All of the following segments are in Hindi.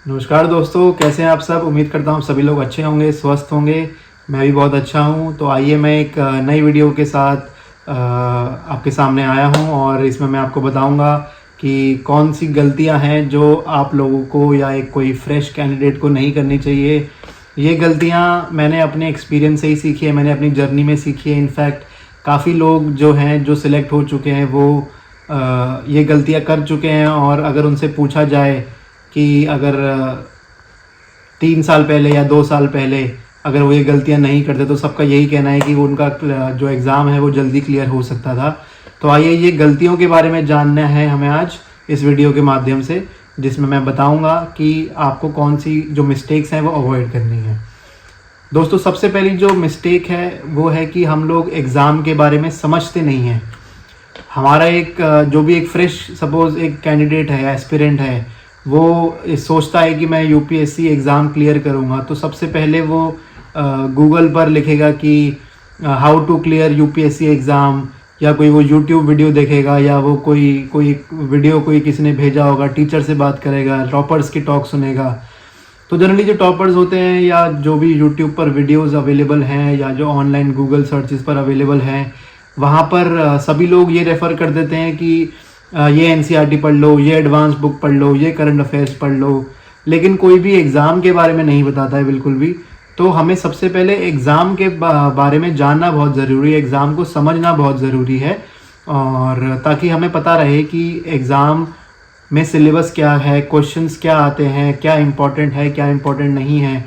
नमस्कार दोस्तों, कैसे हैं आप सब। उम्मीद करता हूँ सभी लोग अच्छे होंगे, स्वस्थ होंगे। मैं भी बहुत अच्छा हूँ। तो आइए मैं एक नई वीडियो के साथ आपके सामने आया हूँ और इसमें मैं आपको बताऊँगा कि कौन सी गलतियाँ हैं जो आप लोगों को या एक कोई फ्रेश कैंडिडेट को नहीं करनी चाहिए। ये गलतियाँ मैंने अपने एक्सपीरियंस से ही सीखी है, मैंने अपनी जर्नी में सीखी है। इनफैक्ट काफ़ी लोग जो हैं जो सिलेक्ट हो चुके हैं वो ये गलतियाँ कर चुके हैं। और अगर उनसे पूछा जाए कि अगर 3 साल पहले या 2 साल पहले अगर वो ये गलतियां नहीं करते तो सबका यही कहना है कि वो उनका जो एग्ज़ाम है वो जल्दी क्लियर हो सकता था। तो आइए ये गलतियों के बारे में जानना है हमें आज इस वीडियो के माध्यम से, जिसमें मैं बताऊंगा कि आपको कौन सी जो मिस्टेक्स हैं वो अवॉइड करनी है। दोस्तों, सबसे पहली जो मिस्टेक है वो है कि हम लोग एग्ज़ाम के बारे में समझते नहीं हैं। हमारा एक जो भी एक फ्रेश सपोज़ एक कैंडिडेट है, एस्पिरेंट है, वो सोचता है कि मैं यूपीएससी एग्ज़ाम क्लियर करूँगा, तो सबसे पहले वो गूगल पर लिखेगा कि how to clear UPSC exam, या कोई वो यूट्यूब वीडियो देखेगा, या वो कोई वीडियो कोई किसी ने भेजा होगा, टीचर से बात करेगा, टॉपर्स की टॉक सुनेगा। तो जनरली जो टॉपर्स होते हैं या जो भी यूट्यूब पर वीडियोस अवेलेबल हैं या जो ऑनलाइन गूगल सर्चेस पर अवेलेबल हैं, वहाँ पर सभी लोग ये रेफ़र कर देते हैं कि ये एनसीईआरटी पढ़ लो, ये एडवांस बुक पढ़ लो, ये करंट अफेयर्स पढ़ लो, लेकिन कोई भी एग्ज़ाम के बारे में नहीं बताता है बिल्कुल भी। तो हमें सबसे पहले एग्ज़ाम के बारे में जानना बहुत ज़रूरी है, एग्ज़ाम को समझना बहुत ज़रूरी है, और ताकि हमें पता रहे कि एग्ज़ाम में सिलेबस क्या है, क्वेश्चंस क्या आते हैं, क्या इम्पोर्टेंट है, क्या इम्पोर्टेंट नहीं है।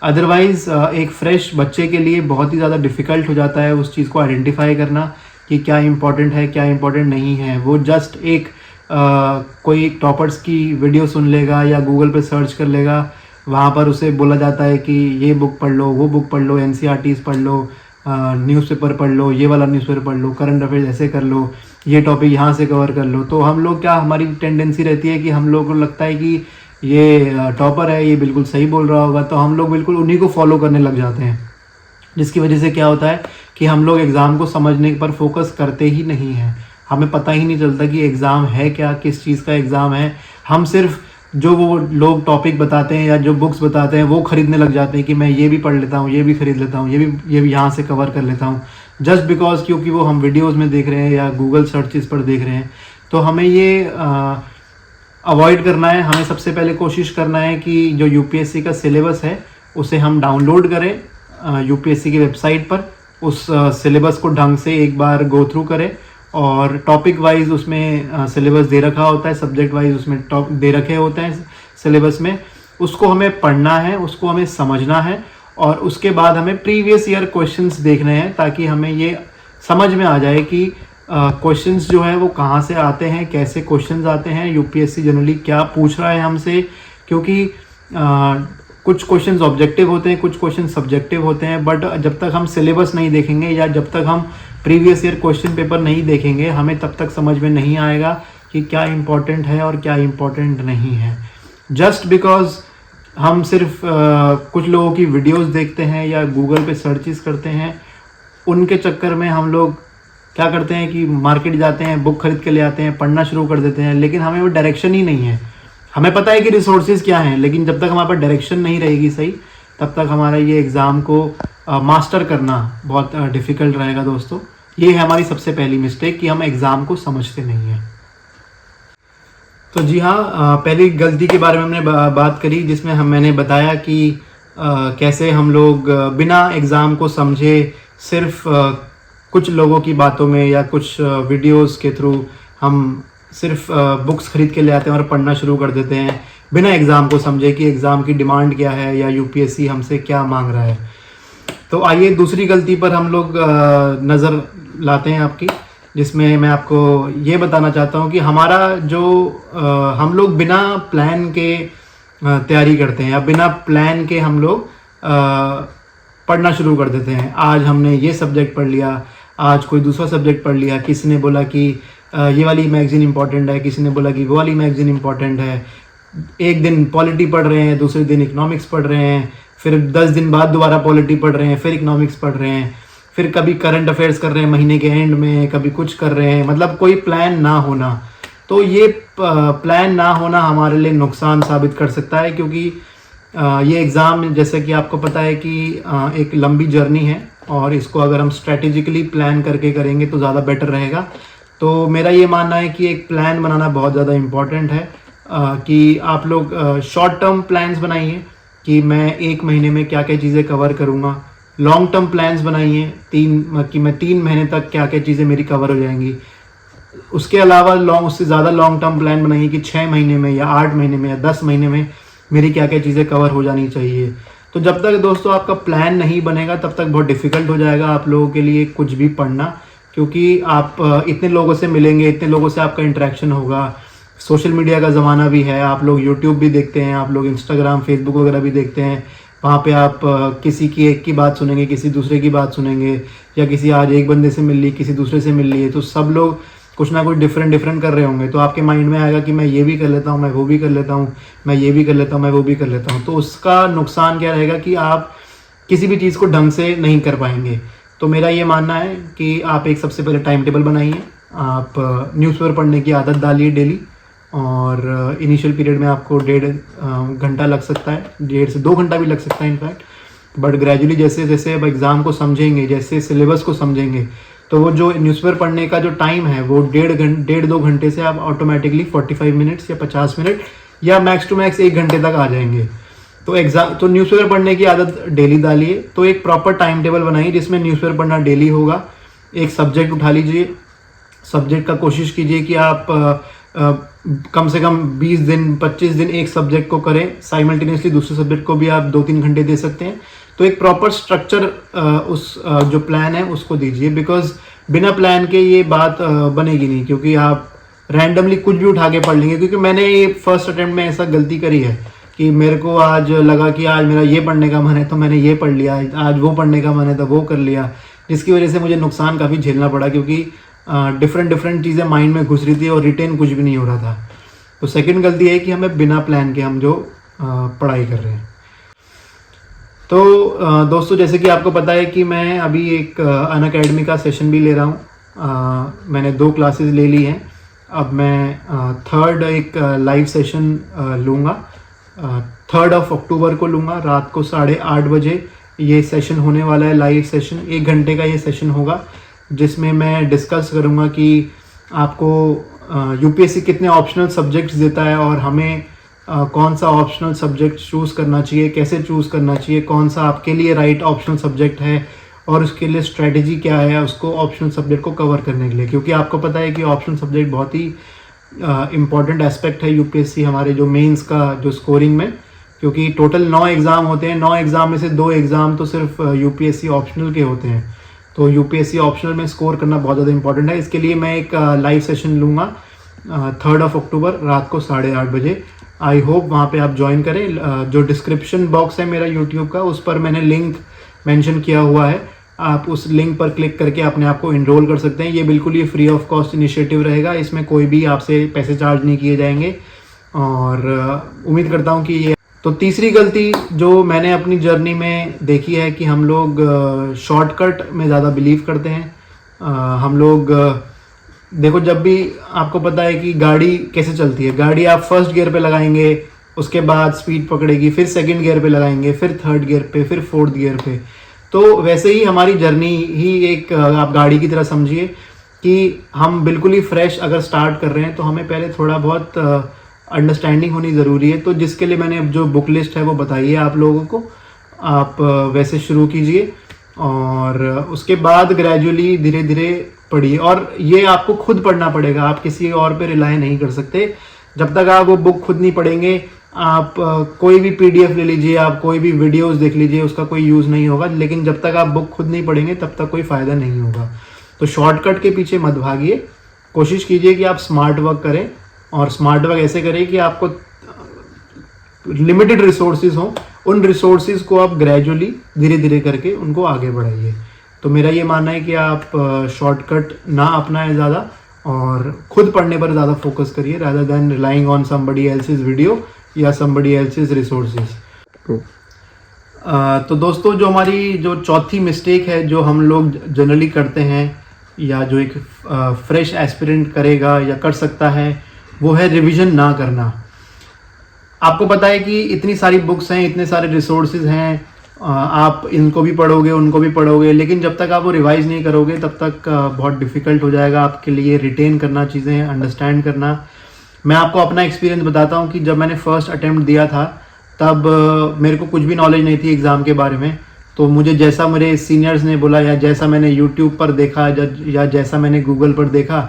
अदरवाइज़ एक फ़्रेश बच्चे के लिए बहुत ही ज़्यादा डिफ़िकल्ट हो जाता है उस चीज़ को आइडेंटिफाई करना कि क्या इम्पोर्टेंट है, क्या इम्पोर्टेंट नहीं है। वो जस्ट एक कोई टॉपर्स की वीडियो सुन लेगा या गूगल पे सर्च कर लेगा, वहाँ पर उसे बोला जाता है कि ये बुक पढ़ लो, वो बुक पढ़ लो, एनसीईआरटीज़ पढ़ लो, न्यूज़पेपर पढ़ लो, ये वाला न्यूज़पेपर पढ़ लो, करंट अफेयर्स ऐसे कर लो, ये टॉपिक यहाँ से कवर कर लो। तो हम लोग क्या, हमारी टेंडेंसी रहती है कि हम लोग को लगता है कि ये टॉपर है, ये बिल्कुल सही बोल रहा होगा, तो हम लोग बिल्कुल उन्हीं को फॉलो करने लग जाते हैं, जिसकी वजह से क्या होता है कि हम लोग एग्ज़ाम को समझने पर फोकस करते ही नहीं हैं। हमें पता ही नहीं चलता कि एग्ज़ाम है क्या, किस चीज़ का एग्ज़ाम है। हम सिर्फ जो वो लोग टॉपिक बताते हैं या जो बुक्स बताते हैं वो ख़रीदने लग जाते हैं कि मैं ये भी पढ़ लेता हूँ, ये भी ख़रीद लेता हूँ, ये भी यहाँ से कवर कर लेता हूँ, जस्ट बिकॉज क्योंकि वो हम वीडियोज़ में देख रहे हैं या गूगल सर्चेस पर देख रहे हैं। तो हमें ये अवॉइड करना है। हमें सबसे पहले कोशिश करना है कि जो यूपीएससी का सिलेबस है उसे हम डाउनलोड करें यूपीएससी की वेबसाइट पर, उस सिलेबस को ढंग से एक बार गो थ्रू करें, और टॉपिक वाइज उसमें सिलेबस दे रखा होता है, सब्जेक्ट वाइज उसमें दे रखे होते हैं सिलेबस में। उसको हमें पढ़ना है, उसको हमें समझना है, और उसके बाद हमें प्रीवियस ईयर क्वेश्चंस देखने हैं ताकि हमें ये समझ में आ जाए कि क्वेश्चंस जो है वो कहाँ से आते हैं, कैसे क्वेश्चंस आते हैं, यूपीएससी जनरली क्या पूछ रहा है हमसे। क्योंकि कुछ क्वेश्चंस ऑब्जेक्टिव होते हैं, कुछ क्वेश्चन सब्जेक्टिव होते हैं, बट जब तक हम सिलेबस नहीं देखेंगे या जब तक हम प्रीवियस ईयर क्वेश्चन पेपर नहीं देखेंगे, हमें तब तक समझ में नहीं आएगा कि क्या इम्पोर्टेंट है और क्या इम्पोर्टेंट नहीं है। जस्ट बिकॉज हम सिर्फ कुछ लोगों की वीडियोस देखते हैं या गूगल पे सर्चेस करते हैं, उनके चक्कर में हम लोग क्या करते हैं कि मार्केट जाते हैं, बुक खरीद के ले आते हैं, पढ़ना शुरू कर देते हैं, लेकिन हमें वो डायरेक्शन ही नहीं है। हमें पता है कि रिसोर्सेज क्या हैं, लेकिन जब तक हमारे पास डायरेक्शन नहीं रहेगी सही, तब तक हमारा ये एग्ज़ाम को मास्टर करना बहुत डिफ़िकल्ट रहेगा। दोस्तों, ये है हमारी सबसे पहली मिस्टेक कि हम एग्ज़ाम को समझते नहीं हैं। तो जी हाँ, पहली गलती के बारे में हमने बात करी, जिसमें मैंने बताया कि कैसे हम लोग बिना एग्ज़ाम को समझे सिर्फ कुछ लोगों की बातों में या कुछ वीडियोस के थ्रू हम सिर्फ बुक्स खरीद के ले आते हैं और पढ़ना शुरू कर देते हैं बिना एग्ज़ाम को समझे कि एग्ज़ाम की डिमांड क्या है या यूपीएससी हमसे क्या मांग रहा है। तो आइए दूसरी गलती पर हम लोग नज़र लाते हैं आपकी, जिसमें मैं आपको ये बताना चाहता हूँ कि हमारा जो हम लोग बिना प्लान के तैयारी करते हैं या बिना प्लान के हम लोग पढ़ना शुरू कर देते हैं। आज हमने ये सब्जेक्ट पढ़ लिया, आज कोई दूसरा सब्जेक्ट पढ़ लिया, किसी ने बोला कि ये वाली मैगज़ीन इंपॉर्टेंट है, किसी ने बोला कि वो वाली मैगज़ीन इंपॉर्टेंट है। एक दिन पॉलिटी पढ़ रहे हैं, दूसरे दिन इकोनॉमिक्स पढ़ रहे हैं, फिर 10 दिन बाद दोबारा पॉलिटी पढ़ रहे हैं, फिर इकोनॉमिक्स पढ़ रहे हैं, फिर कभी करंट अफेयर्स कर रहे हैं महीने के एंड में, कभी कुछ कर रहे हैं। मतलब कोई प्लान ना होना, तो ये प्लान ना होना हमारे लिए नुकसान साबित कर सकता है, क्योंकि ये एग्ज़ाम जैसे कि आपको पता है कि एक लंबी जर्नी है और इसको अगर हम स्ट्रैटेजिकली प्लान करके करेंगे तो ज़्यादा बेटर रहेगा। तो मेरा ये मानना है कि एक प्लान बनाना बहुत ज़्यादा इम्पॉर्टेंट है, कि आप लोग शॉर्ट टर्म प्लान्स बनाइए कि मैं 1 महीने में क्या क्या चीज़ें कवर करूँगा। लॉन्ग टर्म प्लान्स बनाइए कि मैं 3 महीने तक क्या क्या चीज़ें मेरी कवर हो जाएंगी। उसके अलावा उससे ज़्यादा लॉन्ग टर्म प्लान बनाइए कि 6 महीने में या 8 महीने में या 10 महीने में मेरी क्या क्या चीज़ें कवर हो जानी चाहिए। तो जब तक दोस्तों आपका प्लान नहीं बनेगा तब तक बहुत डिफ़िकल्ट हो जाएगा आप लोगों के लिए कुछ भी पढ़ना, क्योंकि आप इतने लोगों से मिलेंगे, इतने लोगों से आपका इंटरेक्शन होगा। सोशल मीडिया का ज़माना भी है, आप लोग यूट्यूब भी देखते हैं, आप लोग इंस्टाग्राम फेसबुक वगैरह भी देखते हैं। वहाँ पे आप किसी की एक की बात सुनेंगे, किसी दूसरे की बात सुनेंगे, या किसी आज एक बंदे से मिल ली, किसी दूसरे से मिल ली, तो सब लोग कुछ ना कुछ डिफरेंट कर रहे होंगे। तो आपके माइंड में आएगा कि मैं ये भी कर लेता हूँ, मैं वो भी कर लेता हूँ, मैं ये भी कर लेता हूँ, मैं वो भी कर लेता हूँ। तो उसका नुकसान क्या रहेगा कि आप किसी भी चीज़ को ढंग से नहीं कर पाएंगे। तो मेरा ये मानना है कि आप एक सबसे पहले टाइम टेबल बनाइए, आप न्यूज़पेपर पढ़ने की आदत डालिए डेली, और इनिशियल पीरियड में आपको 1.5 घंटा लग सकता है, 1.5 से 2 घंटा भी लग सकता है इनफैक्ट। बट ग्रेजुअली जैसे जैसे अब एग्ज़ाम को समझेंगे, जैसे सिलेबस को समझेंगे, तो वो जो न्यूज़पेपर पढ़ने का जो टाइम है वो 1.5-2 घंटे से आप ऑटोमेटिकली 45 मिनट्स या 50 मिनट या मैक्स टू मैक्स 1 घंटे तक आ जाएंगे। तो न्यूज़पेपर पढ़ने की आदत डेली डालिए। तो एक प्रॉपर टाइम टेबल बनाइए जिसमें न्यूज़पेपर पढ़ना डेली होगा। एक सब्जेक्ट उठा लीजिए, सब्जेक्ट का कोशिश कीजिए कि आप कम से कम 20 दिन 25 दिन एक सब्जेक्ट को करें, साइमल्टेनियसली दूसरे सब्जेक्ट को भी आप 2-3 घंटे दे सकते हैं। तो एक प्रॉपर स्ट्रक्चर उस जो प्लान है उसको दीजिए, बिकॉज बिना प्लान के ये बात बनेगी नहीं, क्योंकि आप रैंडमली कुछ भी उठा के पढ़ लेंगे। क्योंकि मैंने ये फर्स्ट अटेम्प्ट में ऐसा गलती करी है कि मेरे को आज लगा कि आज मेरा ये पढ़ने का मन है तो मैंने ये पढ़ लिया, आज वो पढ़ने का मन है तो वो कर लिया, जिसकी वजह से मुझे नुकसान काफ़ी झेलना पड़ा, क्योंकि डिफरेंट चीज़ें माइंड में घुस रही थी और रिटेन कुछ भी नहीं हो रहा था। तो सेकंड गलती है कि हमें बिना प्लान के हम जो पढ़ाई कर रहे हैं। तो दोस्तों, जैसे कि आपको पता है कि मैं अभी एक अनअकैडमी का सेशन भी ले रहा हूँ। मैंने 2 क्लासेस ले ली हैं। अब मैं थर्ड एक लाइव सेशन लूँगा, 3 अक्टूबर को लूँगा। रात को 8:30 बजे ये सेशन होने वाला है, लाइव सेशन। 1 घंटे का ये सेशन होगा जिसमें मैं डिस्कस करूँगा कि आपको यूपीएससी कितने ऑप्शनल सब्जेक्ट्स देता है और हमें कौन सा ऑप्शनल सब्जेक्ट चूज़ करना चाहिए, कैसे चूज़ करना चाहिए, कौन सा आपके लिए राइट ऑप्शनल सब्जेक्ट है और उसके लिए स्ट्रेटजी क्या है उसको ऑप्शनल सब्जेक्ट को कवर करने के लिए। क्योंकि आपको पता है कि ऑप्शनल सब्जेक्ट बहुत ही इम्पॉर्टेंट एस्पेक्ट है यूपीएससी हमारे जो मेंस का जो स्कोरिंग में, क्योंकि टोटल 9 एग्ज़ाम होते हैं। 9 एग्ज़ाम में से 2 एग्ज़ाम तो सिर्फ यूपीएससी ऑप्शनल के होते हैं। तो यूपीएससी ऑप्शनल में स्कोर करना बहुत ज़्यादा इंपॉर्टेंट है। इसके लिए मैं एक लाइव सेशन लूँगा 3 अक्टूबर रात को 8:30 बजे। आई होप वहाँ पे आप ज्वाइन करें। जो डिस्क्रिप्शन बॉक्स है मेरा यूट्यूब का, उस पर मैंने लिंक मेंशन किया हुआ है। आप उस लिंक पर क्लिक करके अपने आप को इनरोल कर सकते हैं। ये बिल्कुल ही फ्री ऑफ कॉस्ट इनिशिएटिव रहेगा, इसमें कोई भी आपसे पैसे चार्ज नहीं किए जाएंगे। और उम्मीद करता हूँ कि ये तो तीसरी गलती जो मैंने अपनी जर्नी में देखी है कि हम लोग शॉर्टकट में ज़्यादा बिलीव करते हैं। हम लोग देखो, जब भी आपको पता है कि गाड़ी कैसे चलती है, गाड़ी आप फर्स्ट गियर पे लगाएंगे, उसके बाद स्पीड पकड़ेगी, फिर सेकंड गियर पे लगाएंगे, फिर थर्ड गियर पे, फिर फोर्थ गियर पे। तो वैसे ही हमारी जर्नी ही एक आप गाड़ी की तरह समझिए कि हम बिल्कुल ही फ्रेश अगर स्टार्ट कर रहे हैं तो हमें पहले थोड़ा बहुत अंडरस्टैंडिंग होनी ज़रूरी है। तो जिसके लिए मैंने जो बुक लिस्ट है वो बताई है आप लोगों को, आप वैसे शुरू कीजिए और उसके बाद ग्रेजुअली धीरे धीरे पढ़िए। और ये आपको खुद पढ़ना पड़ेगा, आप किसी और पे रिलाई नहीं कर सकते। जब तक आप वो बुक खुद नहीं पढ़ेंगे, आप कोई भी पीडीएफ ले लीजिए, आप कोई भी वीडियोस देख लीजिए, उसका कोई यूज़ नहीं होगा। लेकिन जब तक आप बुक खुद नहीं पढ़ेंगे तब तक कोई फ़ायदा नहीं होगा। तो शॉर्टकट के पीछे मत भागिए, कोशिश कीजिए कि आप स्मार्ट वर्क करें। और स्मार्ट वर्क ऐसे करें कि आपको लिमिटेड रिसोर्सेज हों, उन रिसोर्सेज को आप ग्रेजुअली धीरे धीरे करके उनको आगे बढ़ाइए। तो मेरा ये मानना है कि आप शॉर्टकट ना अपनाएं ज़्यादा और खुद पढ़ने पर ज़्यादा फोकस करिए, rather than relying on somebody else's video या समबडी एल्सेस रिसोर्सेज। तो दोस्तों, जो हमारी जो चौथी मिस्टेक है जो हम लोग जनरली करते हैं, या जो एक फ्रेश एस्पिरेंट करेगा या कर सकता है, वो है रिवीजन ना करना। आपको पता है कि इतनी सारी बुक्स हैं, इतने सारे रिसोर्सेज हैं, आप इनको भी पढ़ोगे उनको भी पढ़ोगे, लेकिन जब तक आप वो रिवाइज नहीं करोगे तब तक बहुत डिफ़िकल्ट हो जाएगा आपके लिए रिटेन करना चीज़ें, अंडरस्टैंड करना। मैं आपको अपना एक्सपीरियंस बताता हूँ कि जब मैंने फ़र्स्ट अटेम्प्ट दिया था तब मेरे को कुछ भी नॉलेज नहीं थी एग्ज़ाम के बारे में। तो मुझे जैसा मेरे सीनियर्स ने बोला या जैसा मैंने यूट्यूब पर देखा या जैसा मैंने गूगल पर देखा,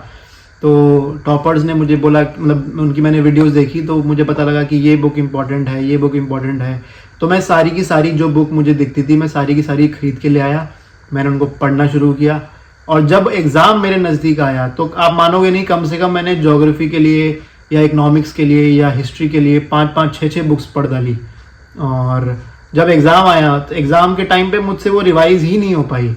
तो टॉपर्स ने मुझे बोला, मतलब उनकी मैंने वीडियोस देखी तो मुझे पता लगा कि ये बुक इम्पॉर्टेंट है, ये बुक इम्पॉर्टेंट है। तो मैं सारी की सारी जो बुक मुझे दिखती थी मैं सारी की सारी खरीद के ले आया, मैंने उनको पढ़ना शुरू किया। और जब एग्ज़ाम मेरे नज़दीक आया तो आप मानोगे नहीं, कम से कम मैंने ज्योग्राफी के लिए या इकोनॉमिक्स के लिए या हिस्ट्री के लिए 5-5, 6-6 बुक्स पढ़ डाली। और जब एग्ज़ाम आया तो एग्ज़ाम के टाइम पे मुझसे वो रिवाइज़ ही नहीं हो पाई।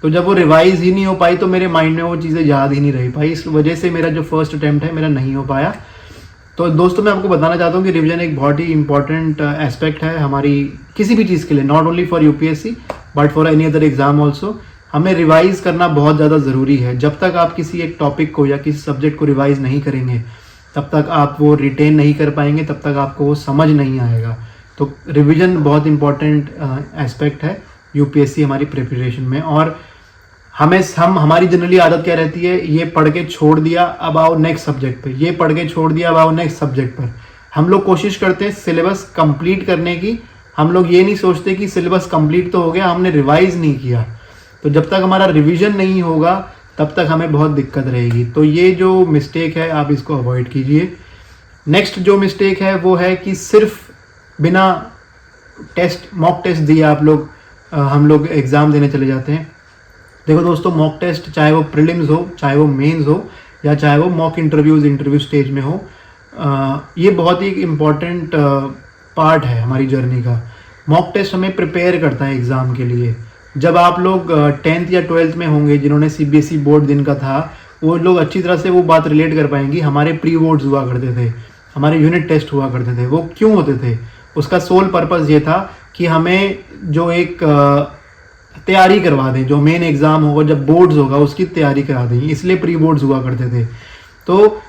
तो जब वो रिवाइज़ ही नहीं हो पाई तो मेरे माइंड में वो चीज़ें याद ही नहीं रही पाई, इस वजह से मेरा जो फर्स्ट अटैम्प्ट है मेरा नहीं हो पाया। तो दोस्तों मैं आपको बताना चाहता हूँ कि रिवीजन एक बहुत ही इंपॉर्टेंट एस्पेक्ट है हमारी किसी भी चीज़ के लिए, not only for UPSC but for any other exam also. हमें रिवाइज़ करना बहुत ज़्यादा ज़रूरी है। जब तक आप किसी एक टॉपिक को या किसी सब्जेक्ट को रिवाइज़ नहीं करेंगे तब तक आप वो रिटेन नहीं कर पाएंगे, तब तक आपको वो समझ नहीं आएगा। तो रिवीजन बहुत इंपॉर्टेंट एस्पेक्ट है यूपीएससी हमारी प्रिपरेशन में। और हमारी जनरली आदत क्या रहती है, ये पढ़ के छोड़ दिया अब आओ नेक्स्ट सब्जेक्ट पे, ये पढ़ के छोड़ दिया अब आओ नेक्स्ट सब्जेक्ट पर। हम लोग कोशिश करते हैं सिलेबस कंप्लीट करने की, हम लोग ये नहीं सोचते कि सिलेबस कंप्लीट तो हो गया, हमने रिवाइज नहीं किया। तो जब तक हमारा रिवीजन नहीं होगा तब तक हमें बहुत दिक्कत रहेगी। तो ये जो मिस्टेक है आप इसको अवॉइड कीजिए। नेक्स्ट जो मिस्टेक है वो है कि सिर्फ बिना मॉक टेस्ट दिए हम लोग एग्ज़ाम देने चले जाते हैं। देखो दोस्तों, मॉक टेस्ट चाहे वो प्रीलिम्स हो, चाहे वो मेंस हो, या चाहे वो मॉक इंटरव्यू स्टेज में हो, ये बहुत ही इम्पॉर्टेंट पार्ट है हमारी जर्नी का। मॉक टेस्ट हमें प्रिपेयर करता है एग्ज़ाम के लिए। जब आप लोग 10th या 12th में होंगे, जिन्होंने सीबीएसई बोर्ड दिन का था, वो लोग अच्छी तरह से वो बात रिलेट कर पाएंगी। हमारे प्री बोर्ड्स हुआ करते थे, हमारे यूनिट टेस्ट हुआ करते थे। वो क्यों होते थे? उसका सोल पर्पस ये था कि हमें जो एक तैयारी करवा दें, जो मेन एग्ज़ाम होगा, जब बोर्ड्स होगा उसकी तैयारी करा दें, इसलिए प्री बोर्ड्स हुआ करते थे। तो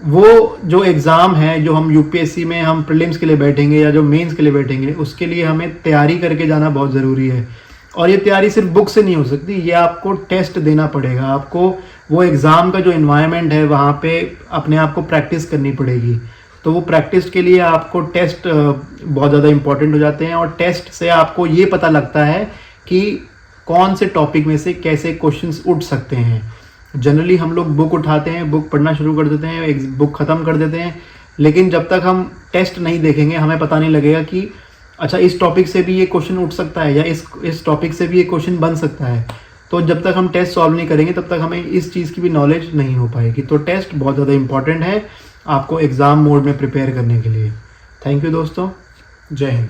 वो जो एग्ज़ाम है, जो हम यूपीएससी में हम प्रीलिम्स के लिए बैठेंगे या जो मेंस के लिए बैठेंगे, उसके लिए हमें तैयारी करके जाना बहुत ज़रूरी है। और ये तैयारी सिर्फ बुक से नहीं हो सकती, ये आपको टेस्ट देना पड़ेगा। आपको वो एग्ज़ाम का जो इन्वायरमेंट है वहाँ पे अपने आप को प्रैक्टिस करनी पड़ेगी। तो वो प्रैक्टिस के लिए आपको टेस्ट बहुत ज़्यादा इंपॉर्टेंट हो जाते हैं। और टेस्ट से आपको ये पता लगता है कि कौन से टॉपिक में से कैसे क्वेश्चंस उठ सकते हैं। जनरली हम लोग बुक उठाते हैं, बुक पढ़ना शुरू कर देते हैं, एक बुक ख़त्म कर देते हैं, लेकिन जब तक हम टेस्ट नहीं देखेंगे हमें पता नहीं लगेगा कि अच्छा इस टॉपिक से भी ये क्वेश्चन उठ सकता है या इस टॉपिक से भी ये क्वेश्चन बन सकता है। तो जब तक हम टेस्ट सॉल्व नहीं करेंगे तब तक हमें इस चीज़ की भी नॉलेज नहीं हो पाएगी। तो टेस्ट बहुत ज़्यादा इंपॉर्टेंट है आपको एग्ज़ाम मोड में प्रिपेयर करने के लिए। थैंक यू दोस्तों, जय हिंद।